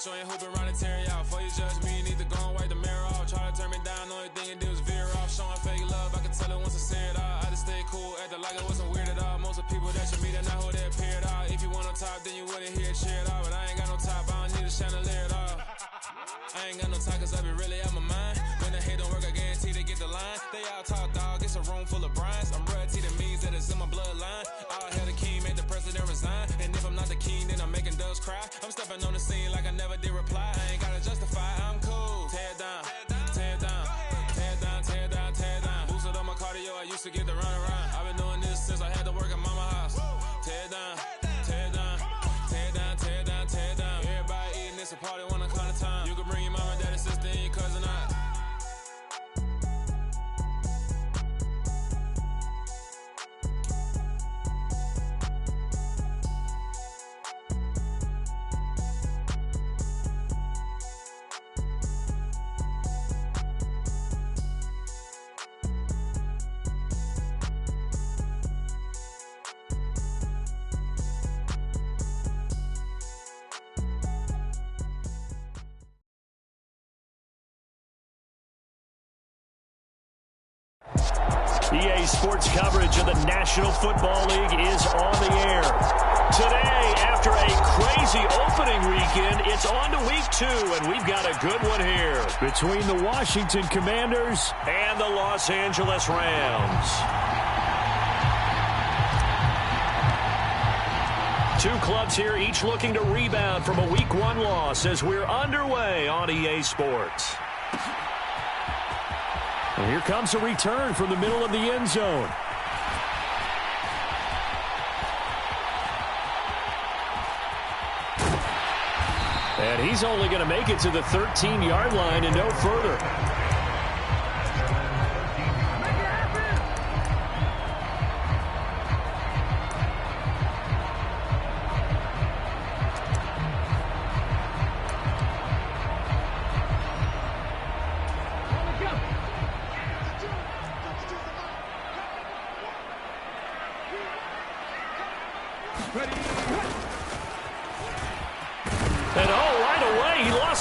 you ain't hooping around and tear you out. Before you judge me, you need to go and wipe the mirror off. Try to turn me down, only thing you do is veer off. Showing fake love, I can tell it once I see it all. I just stay cool, acting like it wasn't weird at all. Most of the people that you meet are not who they appear at all. If you want on top, then you wouldn't hear it cheer at all. But I ain't got no top, I don't need a chandelier at all. I ain't got no time, cause I be really out my mind. When the hate don't work, I guarantee they get the line. They all talk, dog, it's a room full of Bryans. I'm royalty, that means that it's in my bloodline. All hell the king, made the president resign. And if I'm not the king, then I'm making doves cry. I'm stepping on the scene like I never did reply. I ain't gotta justify, I'm cool. Tear down, tear down, tear down, tear down, tear down. Boosted on my cardio, I used to get the run around. I've been doing this since I had to work at mama house. Tear down, tear down, tear down, tear down, tear down. Everybody eating, it's a party when I count the time. You can bring your mama, daddy, sister, and your cousin out. EA Sports coverage of the National Football League is on the air. Today, after a crazy opening weekend, it's on to week 2, and we've got a good one here between the Washington Commanders and the Los Angeles Rams. Two clubs here, each looking to rebound from a Week 1 loss as we're underway on EA Sports. And here comes a return from the middle of the end zone. And he's only going to make it to the 13-yard line and no further.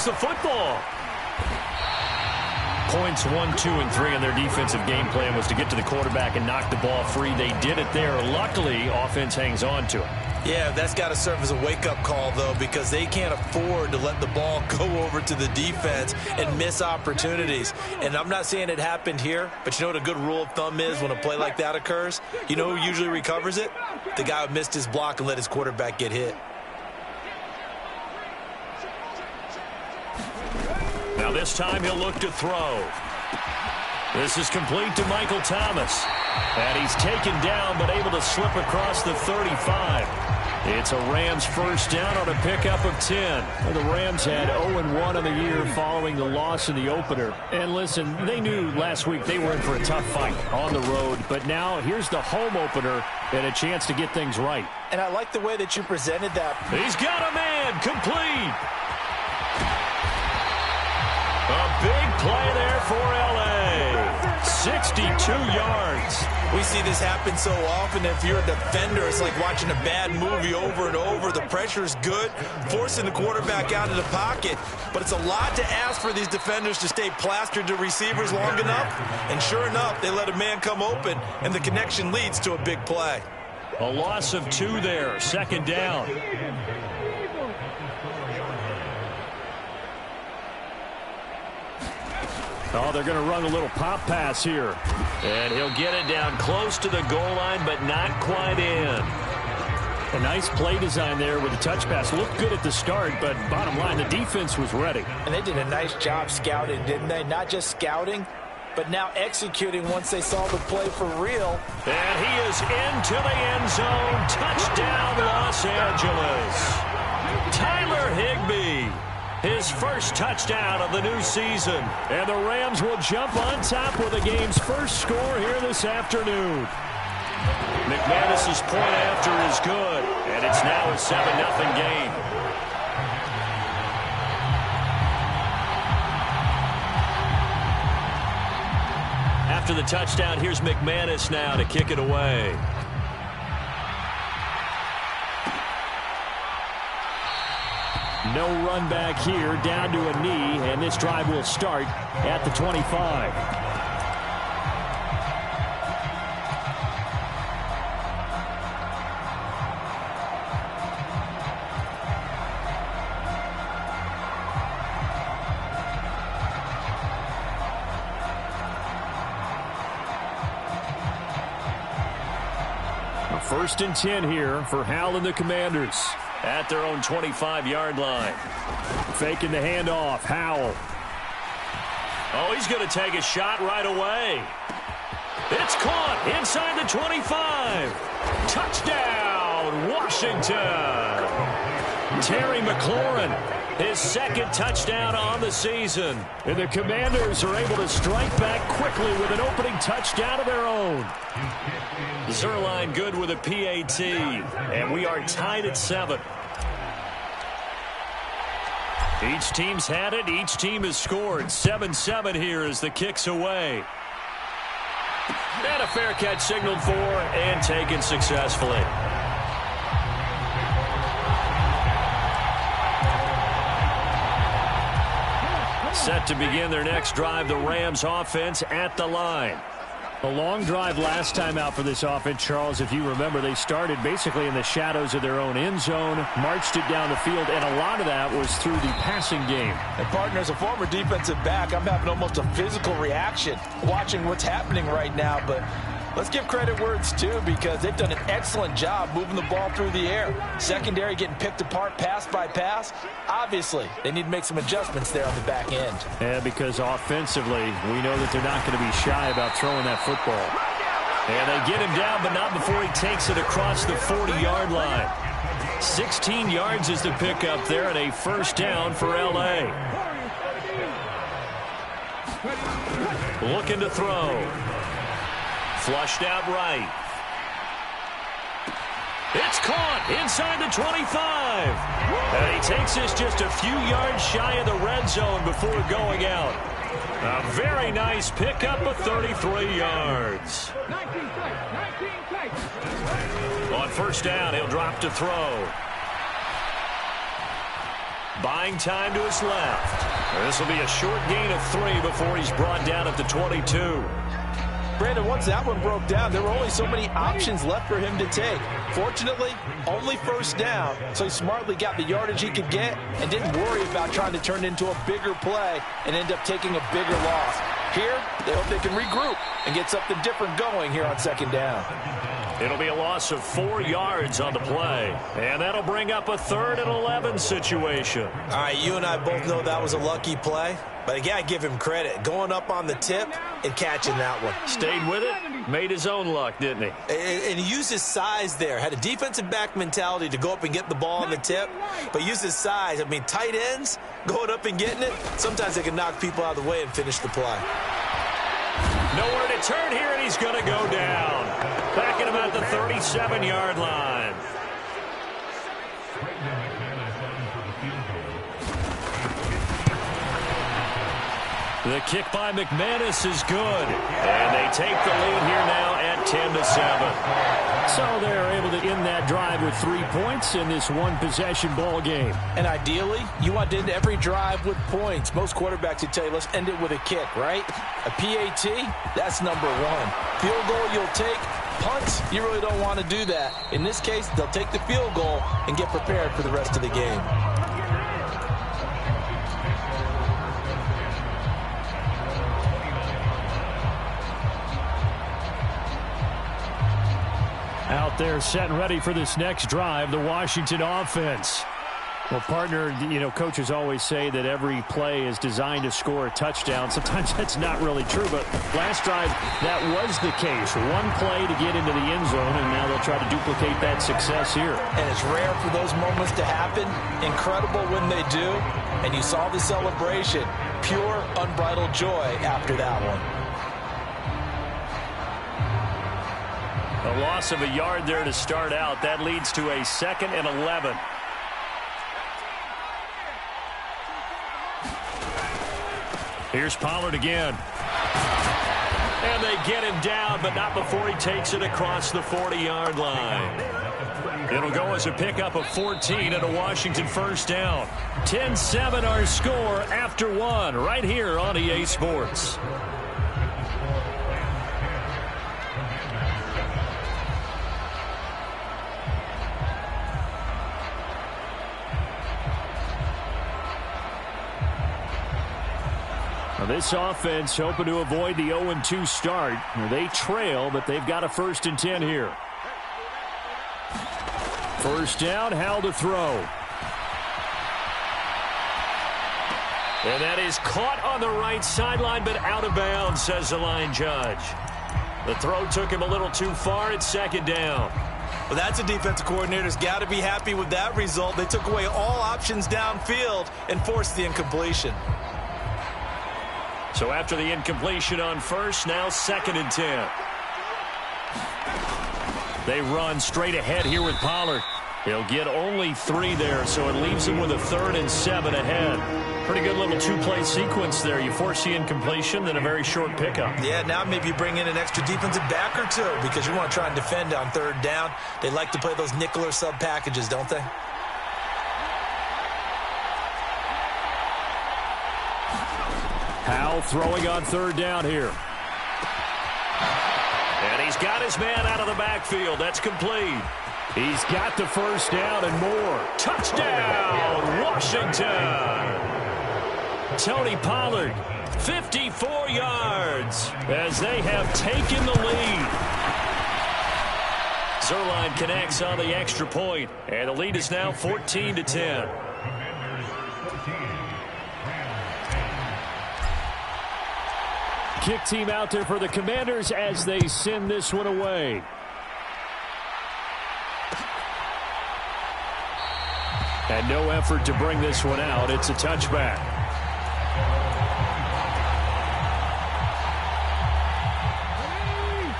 The football. Points 1, 2, and 3 in their defensive game plan was to get to the quarterback and knock the ball free. They did it there. Luckily, offense hangs on to it. Yeah, that's got to serve as a wake-up call, though, because they can't afford to let the ball go over to the defense and miss opportunities. And I'm not saying it happened here, but you know what a good rule of thumb is when a play like that occurs? You know who usually recovers it? The guy who missed his block and let his quarterback get hit. Now this time he'll look to throw. This is complete to Michael Thomas. And he's taken down but able to slip across the 35. It's a Rams first down on a pickup of 10. Well, the Rams had 0-1 on the year following the loss in the opener. And listen, they knew last week they were in for a tough fight on the road. But now here's the home opener and a chance to get things right. And I like the way that you presented that. He's got a man complete. A big play there for L.A. 62 yards. We see this happen so often. If you're a defender, it's like watching a bad movie over and over. The pressure's good, forcing the quarterback out of the pocket. But it's a lot to ask for these defenders to stay plastered to receivers long enough. And sure enough, they let a man come open, and the connection leads to a big play. A loss of 2 there, second down. Oh, they're going to run a little pop pass here. And he'll get it down close to the goal line, but not quite in. A nice play design there with the touch pass. Looked good at the start, but bottom line, the defense was ready. And they did a nice job scouting, didn't they? Not just scouting, but now executing once they saw the play for real. And he is into the end zone. Touchdown, Los Angeles. Tyler Higbee. His first touchdown of the new season. And the Rams will jump on top with the game's first score here this afternoon. McManus's point after is good. And it's now a 7-0 game. After the touchdown, here's McManus now to kick it away. No run back here, down to a knee, and this drive will start at the 25. First and 10 here for Hal and the Commanders at their own 25-yard line. Faking the handoff. Howell. Oh, he's going to take a shot right away. It's caught inside the 25. Touchdown, Washington. Terry McLaurin, his second touchdown on the season. And the Commanders are able to strike back quickly with an opening touchdown of their own. Zerline good with a PAT, and we are tied at 7. Each team's had it. Each team has scored. 7-7 here as the kick's away. And a fair catch signaled for and taken successfully. Set to begin their next drive, the Rams offense at the line. A long drive last time out for this offense, Charles. If you remember, they started basically in the shadows of their own end zone, marched it down the field, and a lot of that was through the passing game. And partner, as a former defensive back, I'm having almost a physical reaction watching what's happening right now. But let's give credit where it's due, because they've done an excellent job moving the ball through the air. Secondary getting picked apart pass by pass. Obviously, they need to make some adjustments there on the back end. Yeah, because offensively, we know that they're not going to be shy about throwing that football. And they get him down, but not before he takes it across the 40-yard line. 16 yards is the pickup there, and a first down for L.A. Looking to throw. Flushed out right. It's caught inside the 25. And he takes this just a few yards shy of the red zone before going out. A very nice pickup of 33 yards. On first down, he'll drop to throw. Buying time to his left. This will be a short gain of 3 before he's brought down at the 22. Brandon, once that one broke down, there were only so many options left for him to take. Fortunately, only first down, so he smartly got the yardage he could get and didn't worry about trying to turn it into a bigger play and end up taking a bigger loss. Here, they hope they can regroup and get something different going here on second down. It'll be a loss of 4 yards on the play, and that'll bring up a 3rd and 11 situation. All right, you and I both know that was a lucky play, but I got to give him credit. Going up on the tip and catching that one. Stayed with it, made his own luck, didn't he? And he used his size there. Had a defensive back mentality to go up and get the ball on the tip, but used his size. I mean, tight ends going up and getting it, sometimes they can knock people out of the way and finish the play. Nowhere to turn here, and he's going to go down. Back at him at the 37-yard line. The kick by McManus is good. And they take the lead here now at 10-7. So they're able to end that drive with 3 points in this one-possession ball game. And ideally, you want to end every drive with points. Most quarterbacks would tell you, let's end it with a kick, right? A PAT, that's number 1. Field goal you'll take. Punts, you really don't want to do that. In this case, they'll take the field goal and get prepared for the rest of the game. Out there set and ready for this next drive, the Washington offense. Well, partner, you know, coaches always say that every play is designed to score a touchdown. Sometimes that's not really true, but last drive, that was the case. One play to get into the end zone, and now they'll try to duplicate that success here. And it's rare for those moments to happen. Incredible when they do. And you saw the celebration. Pure, unbridled joy after that one. A loss of a yard there to start out. That leads to a 2nd and 11. Here's Pollard again. And they get him down, but not before he takes it across the 40-yard line. It'll go as a pickup of 14 and a Washington first down. 10-7 our score after one right here on EA Sports. Now this offense hoping to avoid the 0-2 start. They trail, but they've got a 1st and 10 here. First down, Howell to throw. And that is caught on the right sideline, but out of bounds, says the line judge. The throw took him a little too far. It's 2nd down. Well, that's a defensive coordinator's got to be happy with that result. They took away all options downfield and forced the incompletion. So after the incompletion on first, now 2nd and 10. They run straight ahead here with Pollard. He'll get only 3 there, so it leaves him with a 3rd and 7 ahead. Pretty good little 2-play sequence there. You force the incompletion, then a very short pickup. Yeah, now maybe you bring in an extra defensive back or two because you want to try and defend on 3rd down. They like to play those nickel or sub packages, don't they? Howell throwing on 3rd down here. And he's got his man out of the backfield. That's complete. He's got the first down and more. Touchdown, Washington. Tony Pollard, 54 yards as they have taken the lead. Zerline connects on the extra point, and the lead is now 14-10. Kick team out there for the Commanders as they send this one away. And no effort to bring this one out. It's a touchback.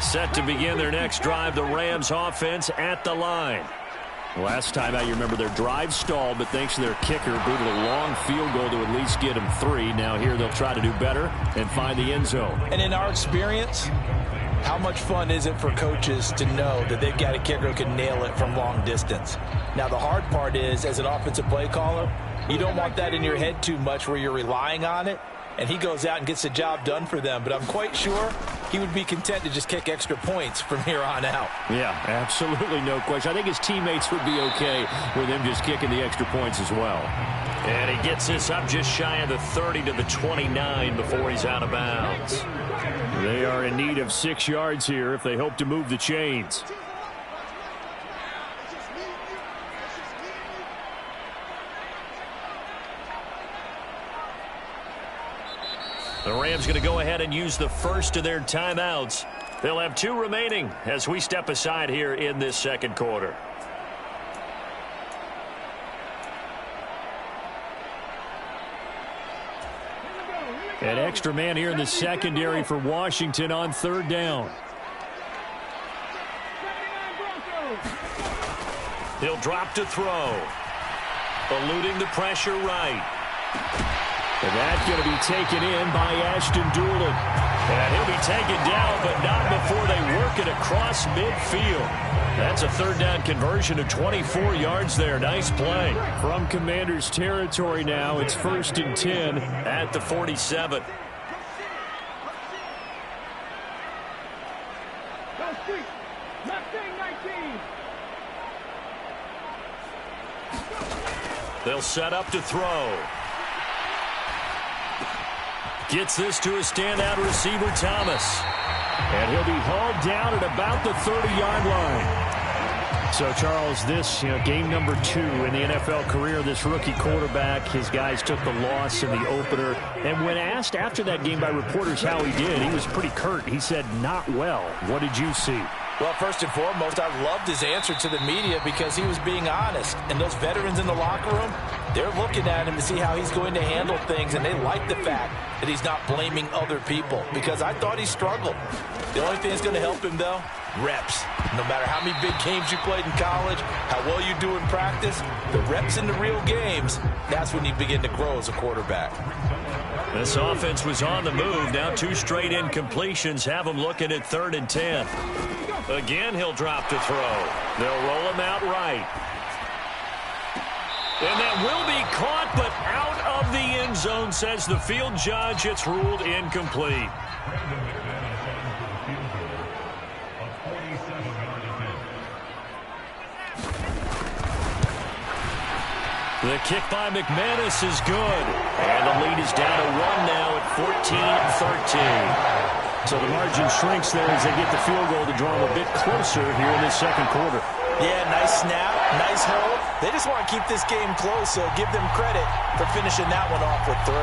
Set to begin their next drive, the Rams offense at the line. Last time out, you remember their drive stalled, but thanks to their kicker, booted a long field goal to at least get them 3. Now here they'll try to do better and find the end zone. And in our experience, how much fun is it for coaches to know that they've got a kicker who can nail it from long distance? Now, the hard part is, as an offensive play caller, you don't want that in your head too much where you're relying on it, and he goes out and gets the job done for them. But I'm quite sure he would be content to just kick extra points from here on out. Yeah, absolutely no question. I think his teammates would be okay with him just kicking the extra points as well. And he gets this up just shy of the 30 to the 29 before he's out of bounds. They are in need of 6 yards here if they hope to move the chains. The Rams going to go ahead and use the first of their timeouts. They'll have 2 remaining as we step aside here in this second quarter. An extra man here in the secondary for Washington on 3rd down. He'll drop to throw. Eluding the pressure right. And that's going to be taken in by Ashton Doolin. And he'll be taken down, but not before they work it across midfield. That's a 3rd down conversion of 24 yards there. Nice play. From Commanders territory now, it's 1st and 10 at the 47. They'll set up to throw. Gets this to a standout receiver, Thomas. And he'll be hauled down at about the 30-yard line. So, Charles, this, game number 2 in the NFL career, this rookie quarterback, his guys took the loss in the opener. And when asked after that game by reporters how he did, he was pretty curt. He said, not well. What did you see? Well, first and foremost, I loved his answer to the media because he was being honest. And those veterans in the locker room, they're looking at him to see how he's going to handle things, and they like the fact that he's not blaming other people because I thought he struggled. The only thing that's going to help him, though, reps. No matter how many big games you played in college, how well you do in practice, the reps in the real games, that's when you begin to grow as a quarterback. This offense was on the move. Now 2 straight incompletions have them looking at 3rd and 10. Again, he'll drop to throw. They'll roll him out right. And that will be caught, but out of the end zone, says the field judge. It's ruled incomplete. The kick by McManus is good. And the lead is down to 1 now at 14-13. So the margin shrinks there as they get the field goal to draw them a bit closer here in this second quarter. Yeah, nice snap, nice hold. They just want to keep this game close, so give them credit for finishing that one off with 3.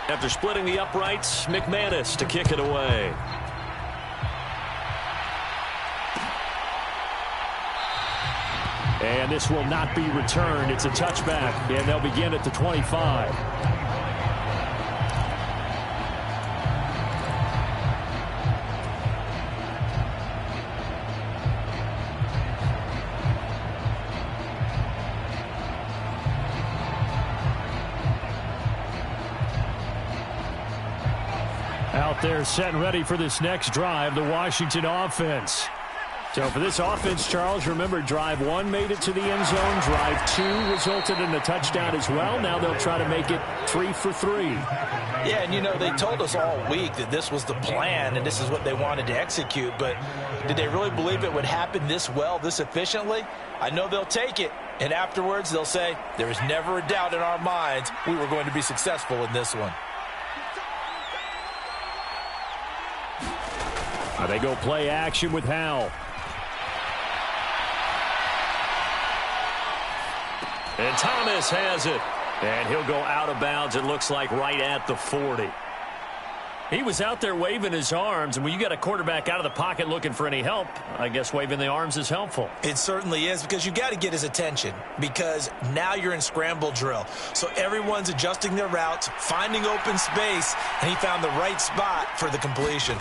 After splitting the uprights, McManus to kick it away. And this will not be returned. It's a touchback, and they'll begin at the 25. Out there set and ready for this next drive, the Washington offense. So for this offense, Charles, remember drive 1 made it to the end zone. Drive 2 resulted in a touchdown as well. Now they'll try to make it 3 for 3. Yeah, and you know, they told us all week that this was the plan and this is what they wanted to execute. But did they really believe it would happen this well, this efficiently? I know they'll take it. And afterwards, they'll say, there was never a doubt in our minds we were going to be successful in this one. They go play action with Howell. And Thomas has it. And he'll go out of bounds, it looks like, right at the 40. He was out there waving his arms, and when you got a quarterback out of the pocket looking for any help, I guess waving the arms is helpful. It certainly is, because you got to get his attention, because now you're in scramble drill. So everyone's adjusting their routes, finding open space, and he found the right spot for the completion.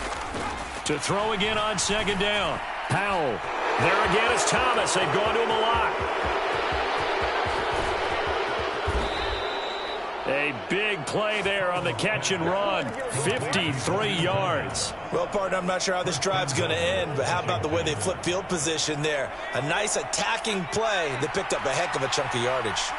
To throw again on 2nd down. Howell. There again is Thomas. They've gone to him a lot. A big play there on the catch and run. 53 yards. Well, partner, I'm not sure how this drive's going to end, but how about the way they flip field position there? A nice attacking play that picked up a heck of a chunk of yardage.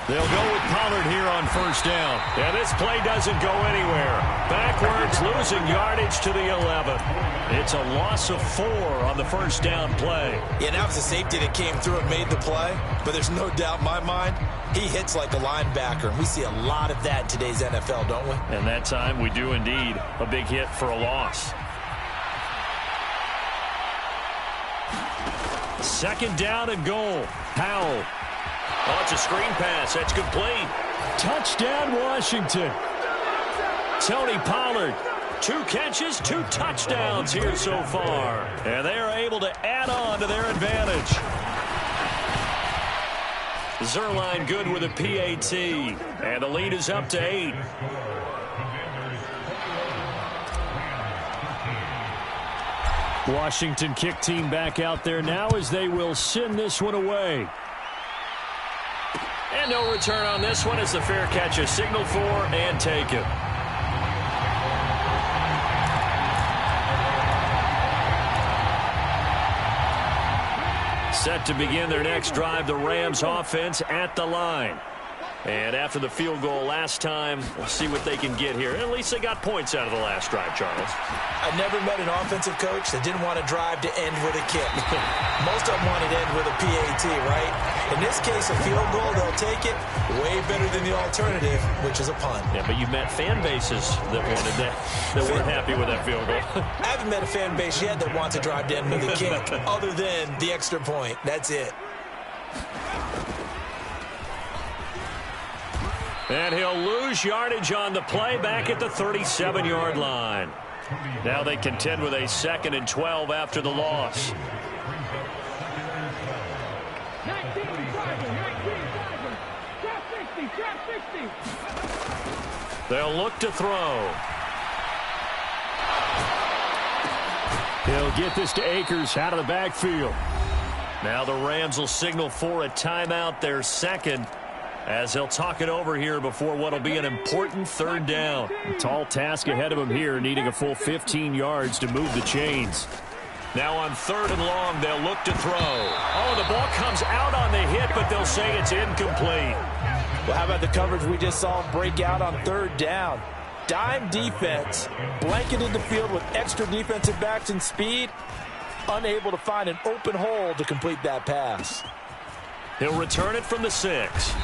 They'll go with Pollard here on 1st down. And this play doesn't go anywhere. Backwards, losing yardage to the 11. It's a loss of 4 on the 1st down play. Yeah, that was a safety that came through and made the play. But there's no doubt in my mind, he hits like a linebacker. We see a lot of that in today's NFL, don't we? And that time we do indeed. A big hit for a loss. 2nd down and goal. Howell. Oh, it's a screen pass. That's complete. Touchdown, Washington. Tony Pollard. 2 catches, 2 touchdowns here so far. And they are able to add on to their advantage. Zerline good with a PAT. And the lead is up to 8. Washington kick team back out there now as they will send this one away. And no return on this one as the fair catch is signaled for and taken. Set to begin their next drive, the Rams offense at the line. And after the field goal last time, we'll see what they can get here. At least they got points out of the last drive, Charles. I never met an offensive coach that didn't want to drive to end with a kick. Most of them wanted to end with a PAT, right? In this case, a field goal, they'll take it. Way better than the alternative, which is a punt. Yeah, but you've met fan bases that wanted that weren't happy with that field goal. I haven't met a fan base yet that wants to drive to end with a kick, other than the extra point. That's it. And he'll lose yardage on the play back at the 37-yard line. Now they contend with a 2nd and 12 after the loss. They'll look to throw. He'll get this to Akers out of the backfield. Now the Rams will signal for a timeout, their second, as they'll talk it over here before what will be an important third down. A tall task ahead of them here, needing a full 15 yards to move the chains. Now on 3rd and long, they'll look to throw. Oh, the ball comes out on the hit, but they'll say it's incomplete. Well, how about the coverage we just saw break out on 3rd down? Dime defense, blanketed the field with extra defensive backs and speed, unable to find an open hole to complete that pass. He'll return it from the 6.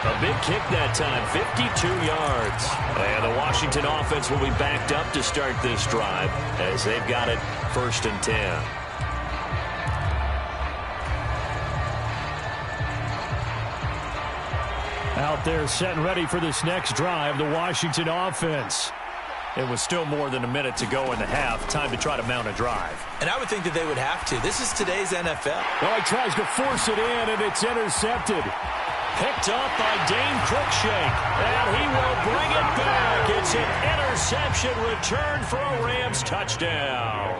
A big kick that time, 52 yards. And the Washington offense will be backed up to start this drive as they've got it 1st and 10. Out there set and ready for this next drive, the Washington offense. It was still more than a minute to go in the half. Time to try to mount a drive. And I would think that they would have to. This is today's NFL. Well, he tries to force it in, and it's intercepted. Picked up by Dane Cruikshank, and he will bring it back. It's an interception return for a Rams touchdown.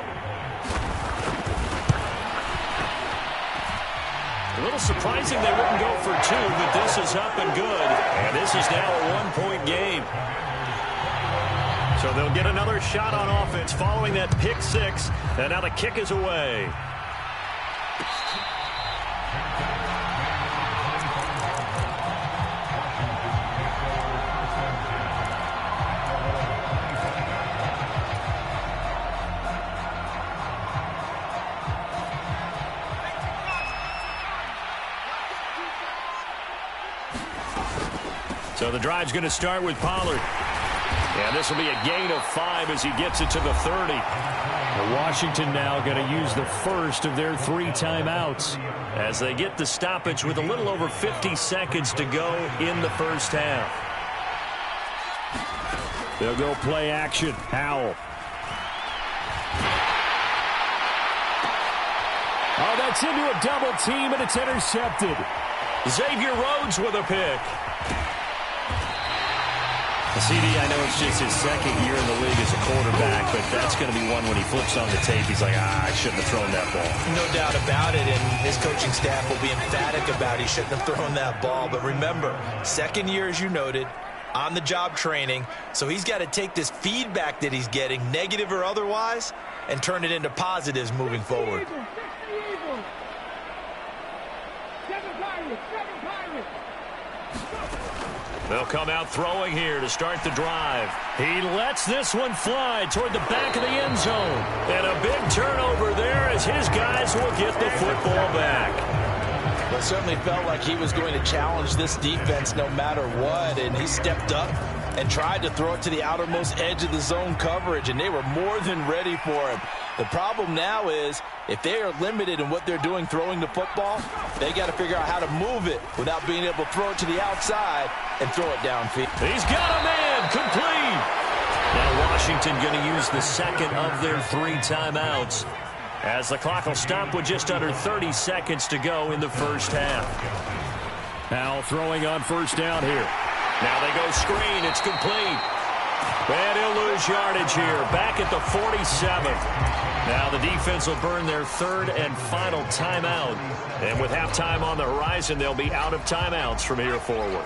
A little surprising they wouldn't go for 2, but this is up and good. And this is now a 1-point game. So they'll get another shot on offense following that pick 6, and now the kick is away. So the drive's going to start with Pollard. And this will be a gain of 5 as he gets it to the 30. Washington now going to use the first of their 3 timeouts as they get the stoppage with a little over 50 seconds to go in the first half. They'll go play action. Howell. Oh, that's into a double team, and it's intercepted. Xavier Rhodes with a pick. CD, I know it's just his 2nd year in the league as a quarterback, but that's going to be one when he flips on the tape. He's like, I shouldn't have thrown that ball. No doubt about it, and his coaching staff will be emphatic about he shouldn't have thrown that ball. But remember, 2nd year, as you noted, on-the-job training, so he's got to take this feedback that he's getting, negative or otherwise, and turn it into positives moving forward. They'll come out throwing here to start the drive. He lets this one fly toward the back of the end zone. And a big turnover there as his guys will get the football back. Well, it certainly felt like he was going to challenge this defense no matter what, and he stepped up and tried to throw it to the outermost edge of the zone coverage, and they were more than ready for him. The problem now is if they are limited in what they're doing throwing the football, they got to figure out how to move it without being able to throw it to the outside and throw it downfield. He's got a man complete. Now Washington going to use the 2nd of their 3 timeouts as the clock will stop with just under 30 seconds to go in the first half. Now throwing on 1st down here. Now they go screen. It's complete. And he'll lose yardage here. Back at the 47. Now the defense will burn their 3rd and final timeout. And with halftime on the horizon, they'll be out of timeouts from here forward.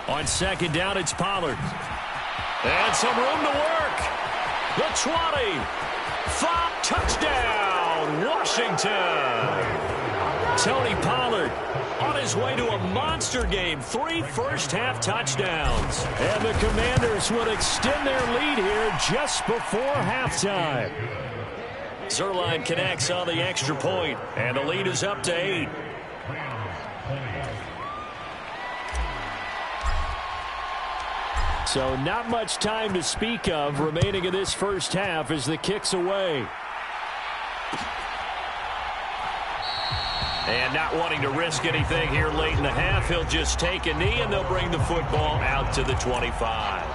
On 2nd down, it's Pollard. And some room to work. The 20. 5, touchdown, Washington. Tony Pollard on his way to a monster game. 3 first-half touchdowns. And the Commanders would extend their lead here just before halftime. Zerline connects on the extra point, and the lead is up to 8. So not much time to speak of remaining in this first half as the kick's away. And not wanting to risk anything here late in the half, he'll just take a knee, and they'll bring the football out to the 25.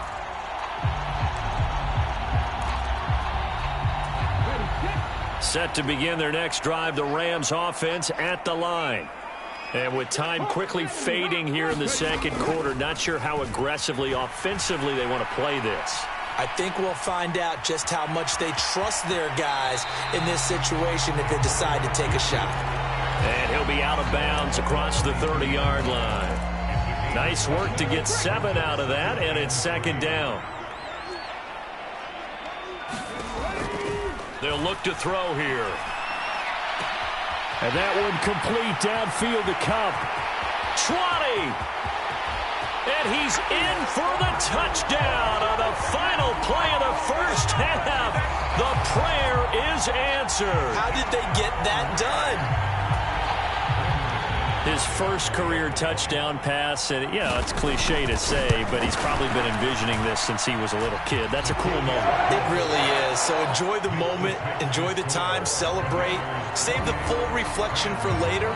Set to begin their next drive, the Rams offense at the line. And with time quickly fading here in the second quarter, not sure how aggressively, offensively they want to play this. I think we'll find out just how much they trust their guys in this situation if they decide to take a shot. And he'll be out of bounds across the 30-yard line. Nice work to get 7 out of that, and it's second down. They'll look to throw here. And that one complete downfield to Cup. 20! And he's in for the touchdown on the final play of the first half. The prayer is answered. How did they get that done? His first career touchdown pass, and yeah, it's cliche to say, but he's probably been envisioning this since he was a little kid. That's a cool moment. It really is. So enjoy the moment, enjoy the time, celebrate, save the full reflection for later,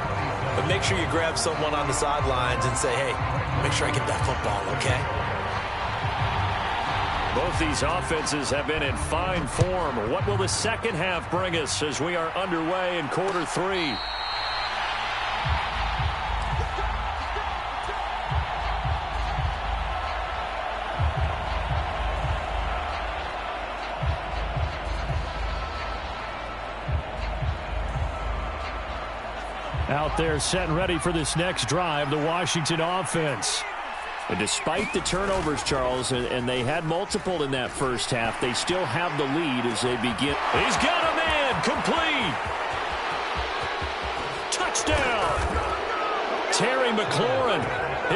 but make sure you grab someone on the sidelines and say, hey, make sure I get that football, okay? Both these offenses have been in fine form. What will the second half bring us as we are underway in quarter 3? Out there set and ready for this next drive, the Washington offense. And despite the turnovers, Charles, and they had multiple in that first half, they still have the lead as they begin. He's got a man, complete. Touchdown. Terry McLaurin,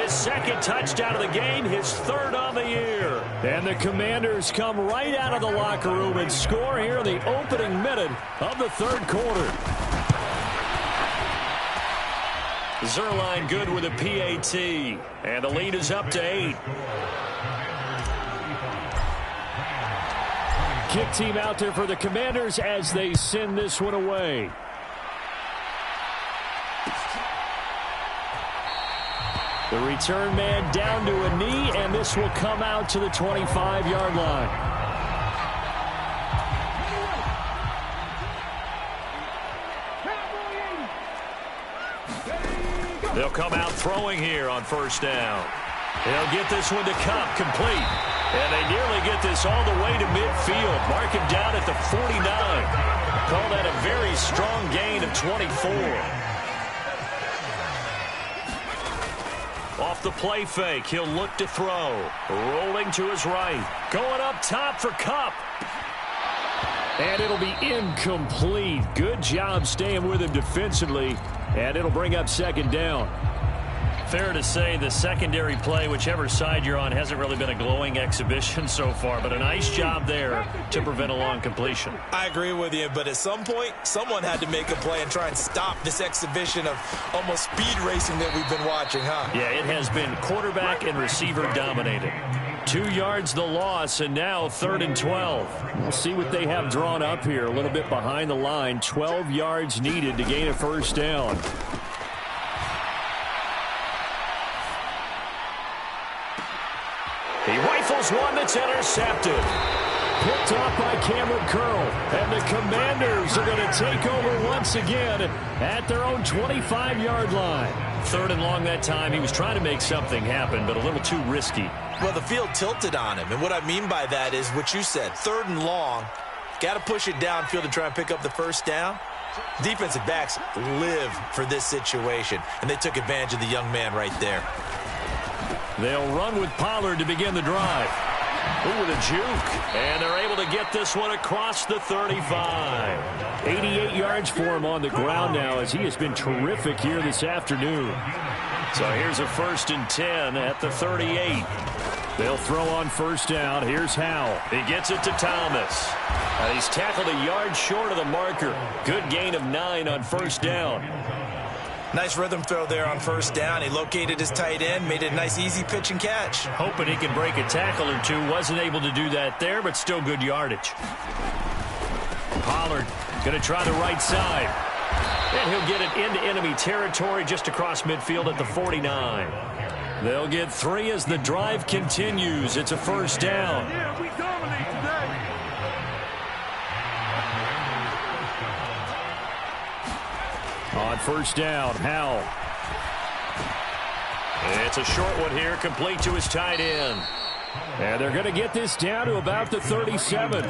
his second touchdown of the game, his third on the year. And the Commanders come right out of the locker room and score here in the opening minute of the third quarter. Zerline good with a PAT, and the lead is up to 8. Kick team out there for the Commanders as they send this one away. The return man down to a knee, and this will come out to the 25-yard line. They'll come out throwing here on first down. They'll get this one to Cup, complete. And they nearly get this all the way to midfield. Mark him down at the 49. Call that a very strong gain of 24. Off the play fake, he'll look to throw. Rolling to his right. Going up top for Cup. And it'll be incomplete. Good job staying with him defensively. And it'll bring up second down. Fair to say the secondary play, whichever side you're on, hasn't really been a glowing exhibition so far, but a nice job there to prevent a long completion. I agree with you, but at some point, someone had to make a play and try and stop this exhibition of almost speed racing that we've been watching, huh? Yeah, it has been quarterback and receiver dominated. 2 yards the loss, and now 3rd and 12. We'll see what they have drawn up here. A little bit behind the line. 12 yards needed to gain a first down. He rifles one that's intercepted. Picked off by Cameron Curl. And the Commanders are going to take over once again at their own 25-yard line. 3rd and long that time. He was trying to make something happen, but a little too risky. Well, the field tilted on him, and what I mean by that is what you said. 3rd and long, got to push it downfield to try and pick up the first down. Defensive backs live for this situation, and they took advantage of the young man right there. They'll run with Pollard to begin the drive. Ooh, with a juke. And they're able to get this one across the 35. 88 yards for him on the ground now as he has been terrific here this afternoon. So here's a 1st and 10 at the 38. They'll throw on first down. Here's Howell. He gets it to Thomas. He's tackled a yard short of the marker. Good gain of 9 on first down. Nice rhythm throw there on first down. He located his tight end, made it a nice easy pitch and catch. Hoping he can break a tackle or two. Wasn't able to do that there, but still good yardage. Pollard going to try the right side. And he'll get it into enemy territory just across midfield at the 49. They'll get 3 as the drive continues. It's a first down. Yeah, we dominate today. On first down, Howell. It's a short one here, complete to his tight end. And they're going to get this down to about the 37.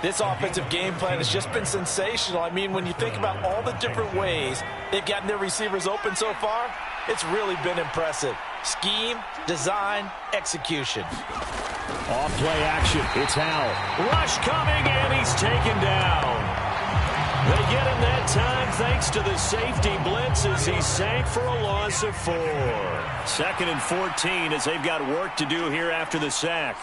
This offensive game plan has just been sensational. I mean, when you think about all the different ways they've gotten their receivers open so far, it's really been impressive. Scheme, design, execution. Off play action. It's Howell. Rush coming, and he's taken down. They get him that time thanks to the safety blitz as he sank for a loss of 4. 2nd and 14 as they've got work to do here after the sack.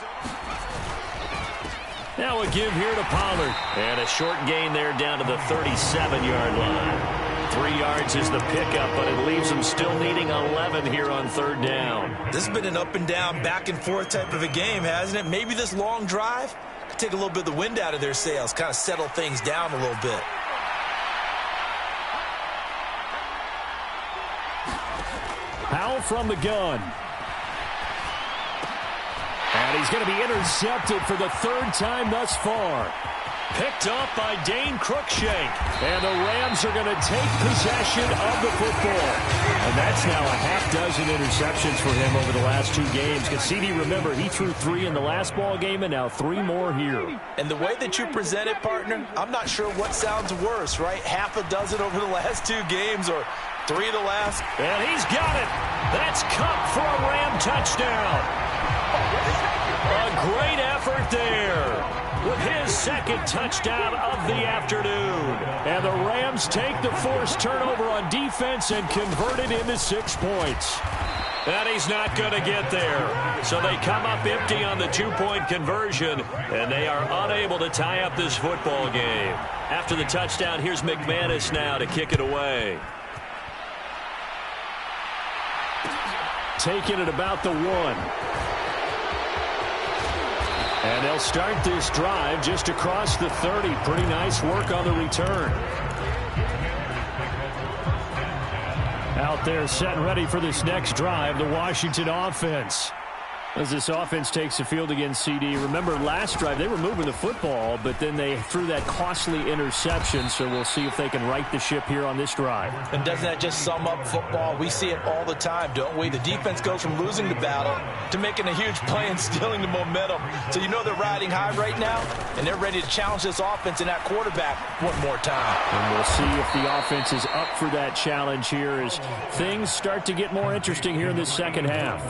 Now a give here to Pollard. And a short gain there down to the 37-yard line. 3 yards is the pickup, but it leaves them still needing 11 here on 3rd down. This has been an up and down, back and forth type of a game, hasn't it? Maybe this long drive could take a little bit of the wind out of their sails, kind of settle things down a little bit. Howell from the gun. And he's going to be intercepted for the 3rd time thus far. Picked off by Dane Cruikshank. And the Rams are going to take possession of the football. And that's now a half-dozen interceptions for him over the last 2 games. Because CD, remember, he threw 3 in the last ball game and now 3 more here. And the way that you present it, partner, I'm not sure what sounds worse, right? Half a dozen over the last 2 games or 3 of the last. And he's got it. That's Cup for a Ram touchdown. A great effort there with his 2nd touchdown of the afternoon. And the Rams take the forced turnover on defense and convert it into 6 points. And he's not going to get there. So they come up empty on the 2-point conversion, and they are unable to tie up this football game. After the touchdown, here's McManus now to kick it away. Taking it about the 1. And they'll start this drive just across the 30. Pretty nice work on the return. Out there set and ready for this next drive, the Washington offense. As this offense takes the field against CD. Remember, last drive, they were moving the football, but then they threw that costly interception, so we'll see if they can right the ship here on this drive. And doesn't that just sum up football? We see it all the time, don't we? The defense goes from losing the battle to making a huge play and stealing the momentum. So you know they're riding high right now, and they're ready to challenge this offense and that quarterback one more time. And we'll see if the offense is up for that challenge here as things start to get more interesting here in this 2nd half.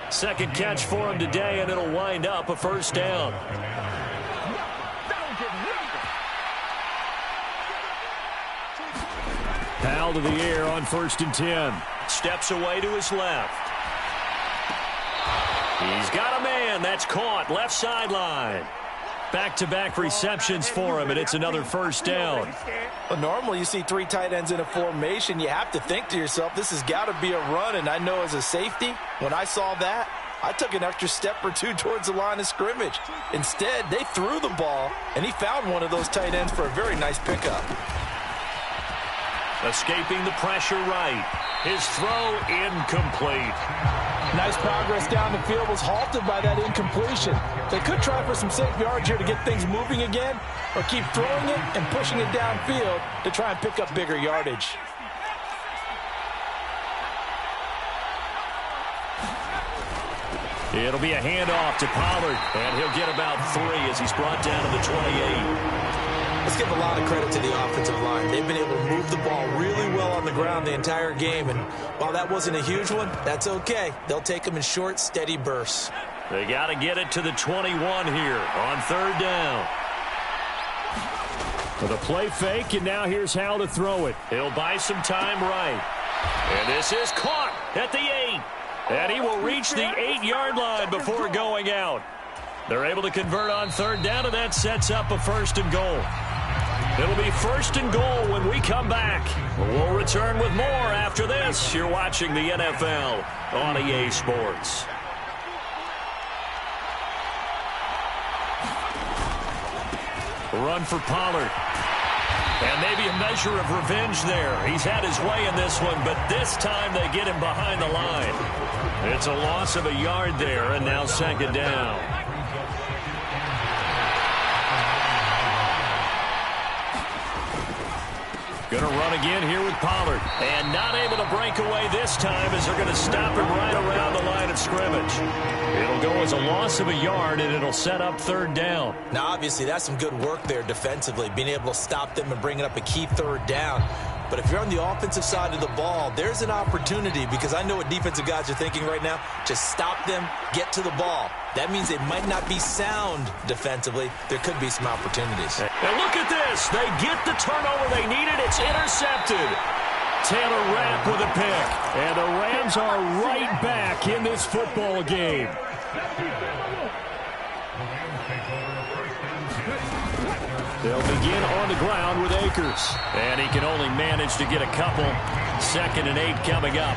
2nd catch for him today, and it'll wind up a first down. Howell to the air on 1st and 10. Steps away to his left. He's got a man. That's caught. Left sideline. Back-to-back receptions for him, and it's another first down. Well, normally you see 3 tight ends in a formation. You have to think to yourself, this has got to be a run. And I know as a safety, when I saw that, I took an extra step or 2 towards the line of scrimmage. Instead, they threw the ball, and he found one of those tight ends for a very nice pickup. Escaping the pressure right. His throw incomplete. Nice progress down the field, was halted by that incompletion. They could try for some safe yards here to get things moving again, or keep throwing it and pushing it downfield to try and pick up bigger yardage. It'll be a handoff to Pollard, and he'll get about 3 as he's brought down to the 28. Let's give a lot of credit to the offensive line. They've been able to move the ball really well on the ground the entire game, and while that wasn't a huge one, that's okay. They'll take them in short, steady bursts. They got to get it to the 21 here on 3rd down. With a play fake, and now here's Howell to throw it. He'll buy some time right. And this is caught at the 8. And he will reach the 8-yard line before going out. They're able to convert on 3rd down, and that sets up a 1st and goal. It'll be 1st and goal when we come back. We'll return with more after this. You're watching the NFL on EA Sports. Run for Pollard. And maybe a measure of revenge there. He's had his way in this one, but this time they get him behind the line. It's a loss of a yard there, and now second down. Going to run again here with Pollard. And not able to break away this time as they're going to stop him right around the line of scrimmage. It'll go as a loss of a yard, and it'll set up third down. Now, obviously, that's some good work there defensively, being able to stop them and bringing up a key third down. But if you're on the offensive side of the ball, there's an opportunity, because I know what defensive guys are thinking right now. Just stop them, get to the ball. That means they might not be sound defensively. There could be some opportunities. And look at this. They get the turnover they needed. It's intercepted. Taylor Rapp with a pick. And the Rams are right back in this football game. They'll begin on the ground with Akers. And he can only manage to get a couple. 2nd and 8 coming up.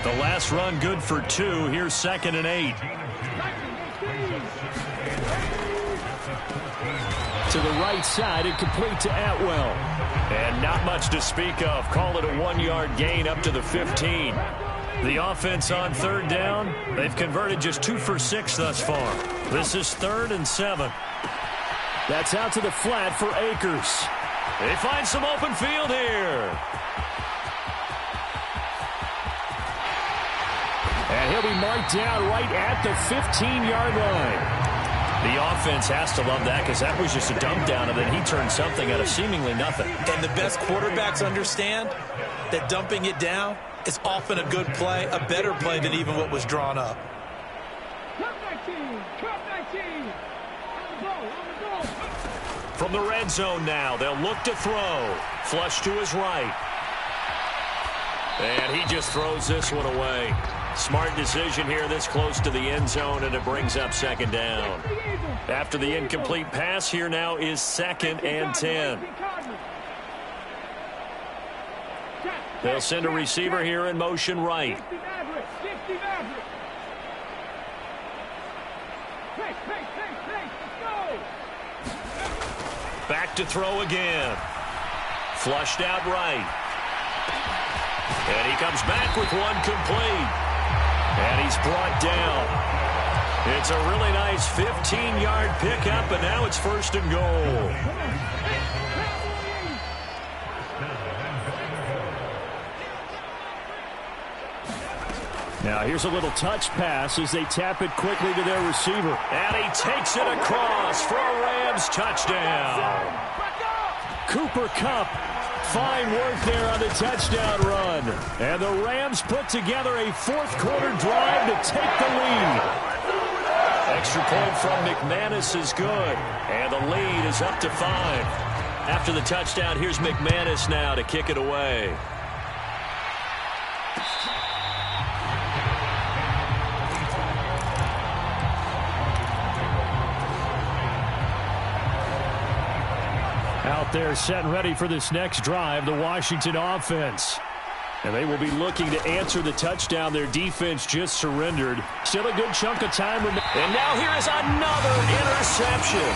The last run good for 2. Here's 2nd and 8. To the right side and complete to Atwell. And not much to speak of. Call it a 1-yard gain up to the 15. The offense on third down. They've converted just 2 for 6 thus far. This is 3rd and 7. That's out to the flat for Akers. They find some open field here. And he'll be marked down right at the 15-yard line. The offense has to love that, because that was just a dump down, and then he turned something out of seemingly nothing. And the best quarterbacks understand that dumping it down is often a good play, a better play than even what was drawn up. From the red zone now, they'll look to throw. Flush to his right. And he just throws this one away. Smart decision here this close to the end zone, and it brings up 2nd down. After the incomplete pass, here now is 2nd and 10. They'll send a receiver here in motion right. Back to throw again. Flushed out right. And he comes back with one complete. And he's brought down. It's a really nice 15-yard pickup, and now it's 1st and goal. Now here's a little touch pass as they tap it quickly to their receiver. And he takes it across for a Rams touchdown. Cooper Kupp. Fine work there on the touchdown run. And the Rams put together a 4th-quarter drive to take the lead. Extra point from McManus is good. And the lead is up to 5. After the touchdown, here's McManus now to kick it away. Out there set and ready for this next drive, the Washington offense. And they will be looking to answer the touchdown their defense just surrendered. Still a good chunk of time. And now here is another interception.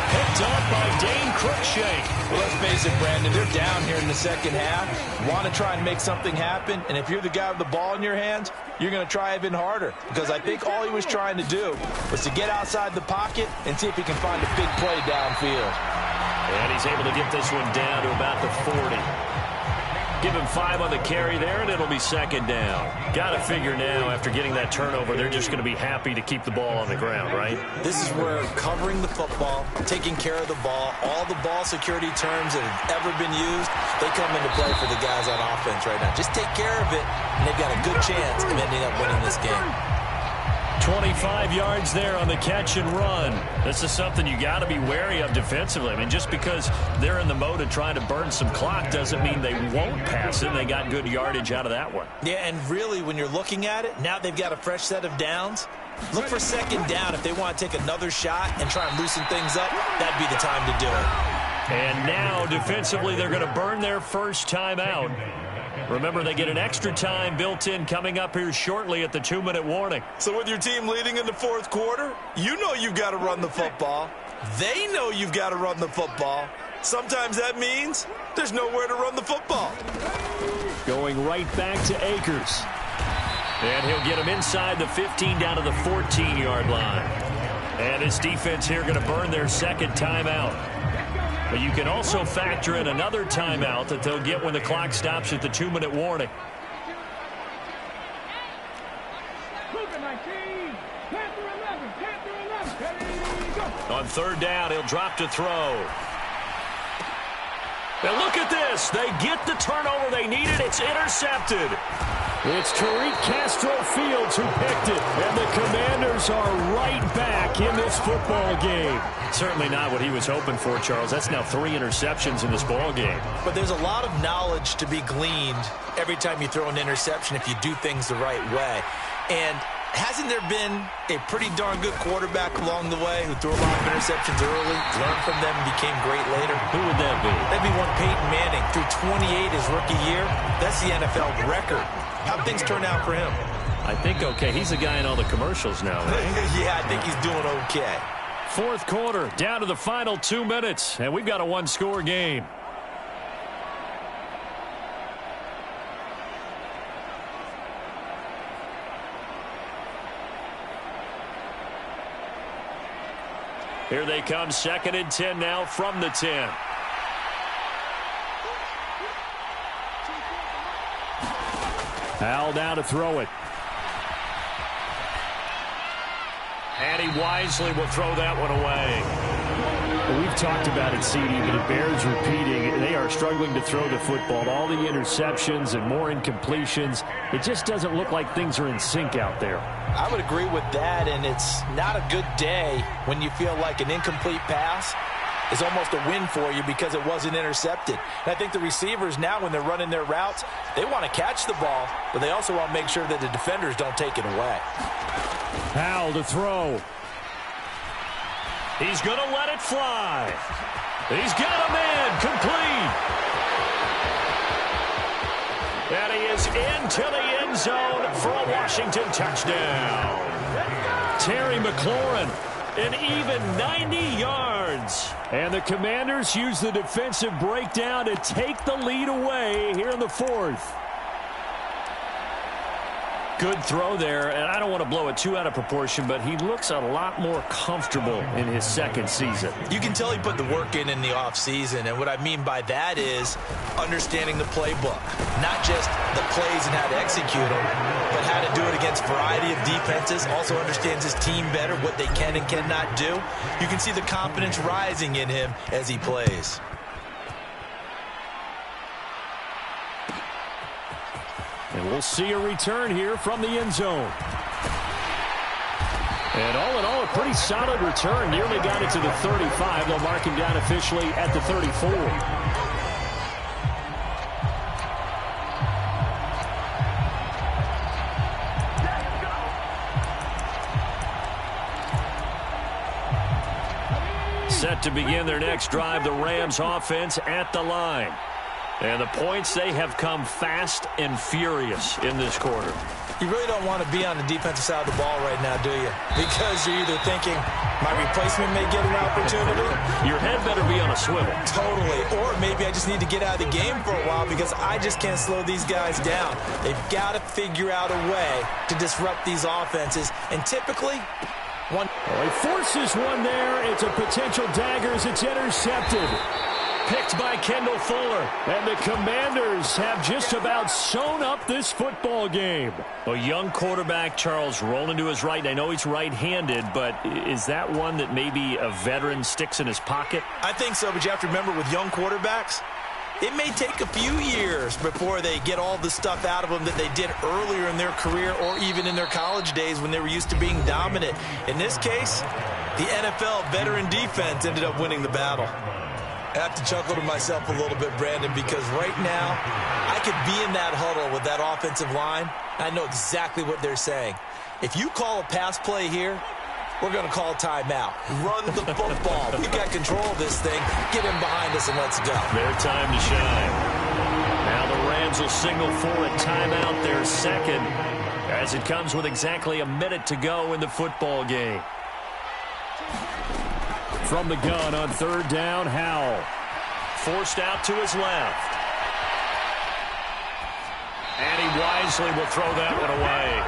Picked up by Dane Cruikshank. Well, let's face it, Brandon, they're down here in the second half. Want to try and make something happen. And if you're the guy with the ball in your hands, you're going to try even harder. Because I think all he was trying to do was to get outside the pocket and see if he can find a big play downfield. And he's able to get this one down to about the 40. Give him 5 on the carry there, and it'll be 2nd down. Got to figure now, after getting that turnover, they're just going to be happy to keep the ball on the ground, right? This is where covering the football, taking care of the ball, all the ball security terms that have ever been used, they come into play for the guys on offense right now. Just take care of it, and they've got a good chance of ending up winning this game. 25 yards there on the catch and run. This is something you got to be wary of defensively. I mean, just because they're in the mode of trying to burn some clock doesn't mean they won't pass it. They got good yardage out of that one. Yeah, and really, when you're looking at it, now they've got a fresh set of downs. Look for 2nd down. If they want to take another shot and try and loosen things up, that'd be the time to do it. And now, defensively, they're going to burn their first time out. Remember, they get an extra time built in coming up here shortly at the 2-minute warning. So with your team leading in the 4th quarter, you know you've got to run the football. They know you've got to run the football. Sometimes that means there's nowhere to run the football. Going right back to Akers. And he'll get him inside the 15 down to the 14-yard line. And his defense here going to burn their second timeout. But you can also factor in another timeout that they'll get when the clock stops at the 2-minute warning. On third down, he'll drop to throw. And look at this. They get the turnover they needed. It's intercepted. It's Tariq Castro-Fields who picked it. And the Commanders are right back in this football game. Certainly not what he was hoping for, Charles. That's now 3 interceptions in this ball game. But there's a lot of knowledge to be gleaned every time you throw an interception if you do things the right way. And hasn't there been a pretty darn good quarterback along the way who threw a lot of interceptions early, learned from them, and became great later? Who would that be? That'd be one Peyton Manning. Threw 28 his rookie year. That's the NFL record. How'd things turn out for him? I think okay. He's the guy in all the commercials now, right? Yeah, I think he's doing okay. Fourth quarter, down to the final 2 minutes, and we've got a one-score game. Here they come, 2nd and 10 now from the 10. Howell down to throw it. And he wisely will throw that one away. Well, we've talked about it, CD, but it bears repeating. They are struggling to throw the football. All the interceptions and more incompletions. It just doesn't look like things are in sync out there. I would agree with that, and it's not a good day when you feel like an incomplete pass is almost a win for you because it wasn't intercepted. And I think the receivers now, when they're running their routes, they want to catch the ball, but they also want to make sure that the defenders don't take it away. Howell to throw. He's going to let it fly. He's got a man complete. And he is into the end zone for a Washington touchdown. Terry McLaurin, an even 90 yards. And the Commanders use the defensive breakdown to take the lead away here in the fourth. Good throw there, and I don't want to blow it too out of proportion, but he looks a lot more comfortable in his second season. You can tell he put the work in the offseason, and what I mean by that is understanding the playbook. Not just the plays and how to execute them, but how to do it against a variety of defenses. Also understands his team better, what they can and cannot do. You can see the confidence rising in him as he plays. And we'll see a return here from the end zone. And all in all, a pretty solid return. Nearly got it to the 35. They'll mark him down officially at the 34. Set to begin their next drive, the Rams offense at the line. And the points, they have come fast and furious in this quarter. You really don't want to be on the defensive side of the ball right now, do you? Because you're either thinking, my replacement may get an opportunity. Your head better be on a swivel. Totally. Or maybe I just need to get out of the game for a while because I just can't slow these guys down. They've got to figure out a way to disrupt these offenses. And typically, one... Oh, he forces one there. It's a potential dagger as it's intercepted. Picked by Kendall Fuller. And the Commanders have just about sewn up this football game. A young quarterback, Charles, rolling to his right. I know he's right-handed, but is that one that maybe a veteran sticks in his pocket? I think so, but you have to remember with young quarterbacks, it may take a few years before they get all the stuff out of them that they did earlier in their career or even in their college days when they were used to being dominant. In this case, the NFL veteran defense ended up winning the battle. I have to chuckle to myself a little bit, Brandon, because right now I could be in that huddle with that offensive line. I know exactly what they're saying. If you call a pass play here, we're going to call timeout. Run the football. We've got control of this thing. Get him behind us and let's go. Their time to shine. Now the Rams will signal for a timeout, their second, as it comes with exactly a minute to go in the football game. From the gun on third down, Howell. Forced out to his left. And he wisely will throw that one away.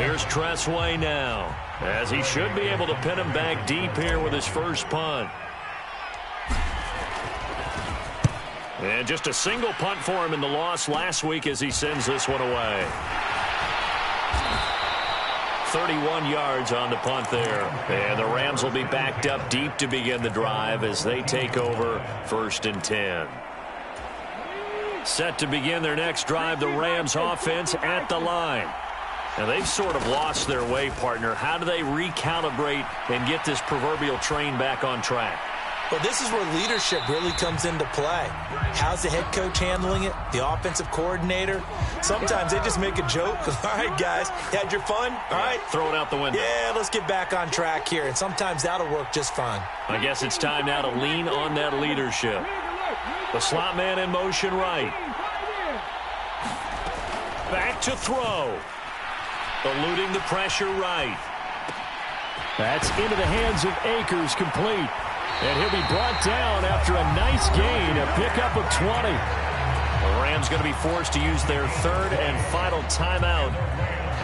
Here's Tressway now, as he should be able to pin him back deep here with his first punt. And just a single punt for him in the loss last week as he sends this one away. 31 yards on the punt there. And the Rams will be backed up deep to begin the drive as they take over 1st and 10. Set to begin their next drive, the Rams offense at the line. Now they've sort of lost their way, partner. How do they recalibrate and get this proverbial train back on track? Well, this is where leadership really comes into play. How's the head coach handling it? The offensive coordinator? Sometimes they just make a joke. All right, guys, you had your fun? All right. Throw it out the window. Yeah, let's get back on track here. And sometimes that'll work just fine. I guess it's time now to lean on that leadership. The slot man in motion right. Back to throw. Eluding the pressure right. That's into the hands of Akers, complete. And he'll be brought down after a nice gain, a pickup of 20. The Rams going to be forced to use their 3rd and final timeout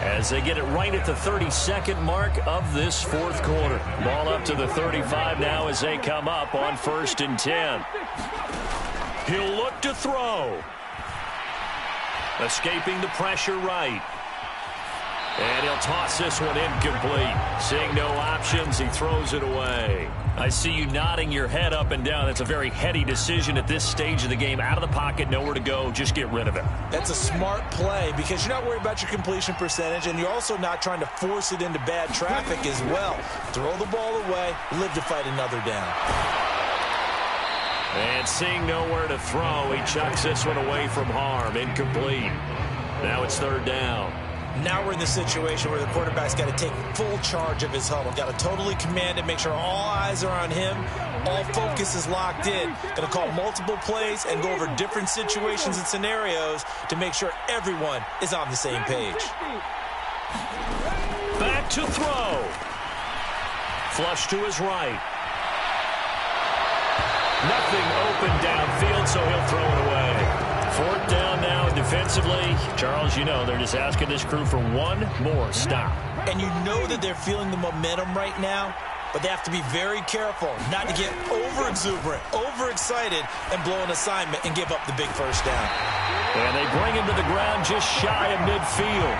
as they get it right at the 32nd mark of this 4th quarter. Ball up to the 35 now as they come up on 1st and 10. He'll look to throw. Escaping the pressure right. And he'll toss this one incomplete. Seeing no options, he throws it away. I see you nodding your head up and down. That's a very heady decision at this stage of the game. Out of the pocket, nowhere to go. Just get rid of it. That's a smart play because you're not worried about your completion percentage, and you're also not trying to force it into bad traffic as well. Throw the ball away, live to fight another down. And seeing nowhere to throw, he chucks this one away from harm. Incomplete. Now it's 3rd down. Now we're in the situation where the quarterback's got to take full charge of his huddle. Got to totally command it, make sure all eyes are on him. All focus is locked in. Going to call multiple plays and go over different situations and scenarios to make sure everyone is on the same page. Back to throw. Flush to his right. Nothing open downfield, so he'll throw it away. 4th down now defensively. Charles, you know, they're just asking this crew for one more stop. And you know that they're feeling the momentum right now, but they have to be very careful not to get over-exuberant, over-excited, and blow an assignment and give up the big 1st down. And they bring him to the ground just shy of midfield.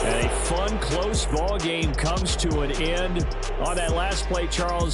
And a fun, close ball game comes to an end. On that last play, Charles,